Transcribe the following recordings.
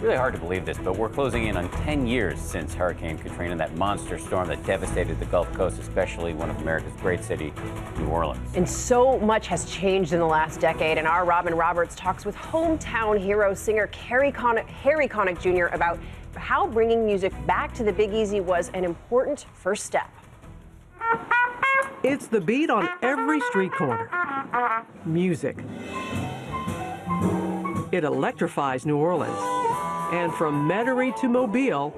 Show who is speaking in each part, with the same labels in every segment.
Speaker 1: Really hard to believe this, but we're closing in on 10 years since Hurricane Katrina, that monster storm that devastated the Gulf Coast, especially one of America's great city, New Orleans.
Speaker 2: And so much has changed in the last decade, and our Robin Roberts talks with hometown hero singer Harry Connick Jr. about how bringing music back to the Big Easy was an important first step.
Speaker 3: It's the beat on every street corner. Music. It electrifies New Orleans. And from Metairie to Mobile,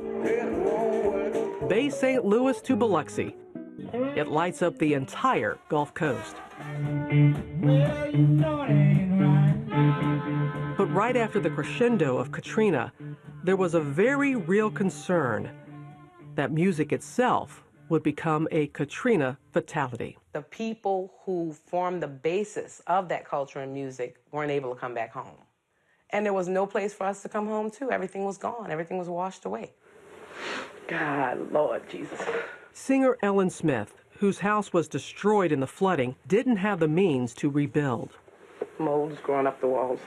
Speaker 3: Bay St. Louis to Biloxi, it lights up the entire Gulf Coast. But right after the crescendo of Katrina, there was a very real concern that music itself would become a Katrina fatality.
Speaker 4: The people who formed the basis of that culture and music weren't able to come back home. And there was no place for us to come home to. Everything was gone. Everything was washed away. God, Lord Jesus.
Speaker 3: Singer Ellen Smith, whose house was destroyed in the flooding, didn't have the means to rebuild.
Speaker 4: Mold is growing up the walls.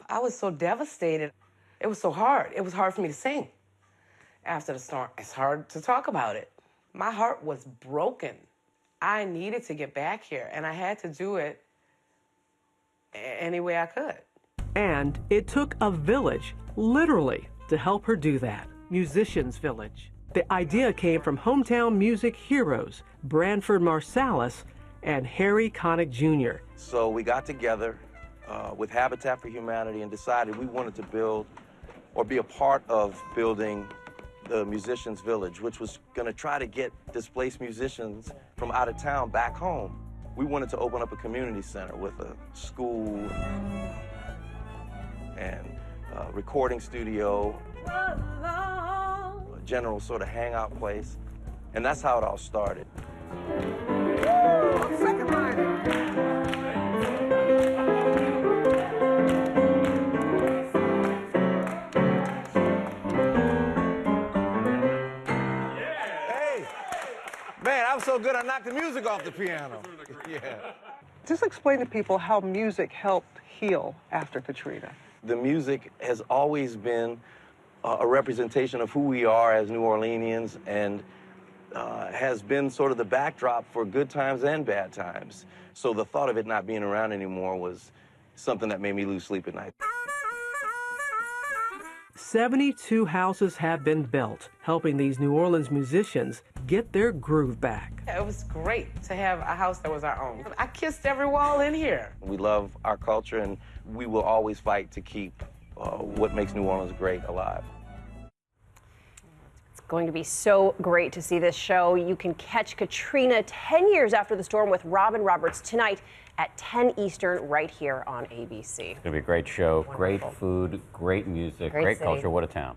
Speaker 4: I was so devastated. It was so hard. It was hard for me to sing after the storm. It's hard to talk about it. My heart was broken. I needed to get back here, and I had to do it any way I could.
Speaker 3: And it took a village, literally, to help her do that. Musicians Village. The idea came from hometown music heroes, Branford Marsalis and Harry Connick Jr.
Speaker 5: So we got together with Habitat for Humanity and decided we wanted to build or be a part of building the Musicians Village, which was going to try to get displaced musicians from out of town back home. We wanted to open up a community center with a school and a recording studio, a general sort of hangout place, and that's how it all started. Hey, man, I was so good I knocked the music off the piano. Yeah.
Speaker 6: Just explain to people how music helped heal after Katrina.
Speaker 5: The music has always been a representation of who we are as New Orleanians and has been sort of the backdrop for good times and bad times. So the thought of it not being around anymore was something that made me lose sleep at night.
Speaker 3: 72 houses have been built, helping these New Orleans musicians get their groove back.
Speaker 4: It was great to have a house that was our own. I kissed every wall in here.
Speaker 5: We love our culture, and we will always fight to keep what makes New Orleans great alive.
Speaker 2: It's going to be so great to see this show. You can catch Katrina 10 years after the storm with Robin Roberts tonight at 10 Eastern right here on ABC.
Speaker 1: It's going to be a great show, great food, great music, great culture. What a town.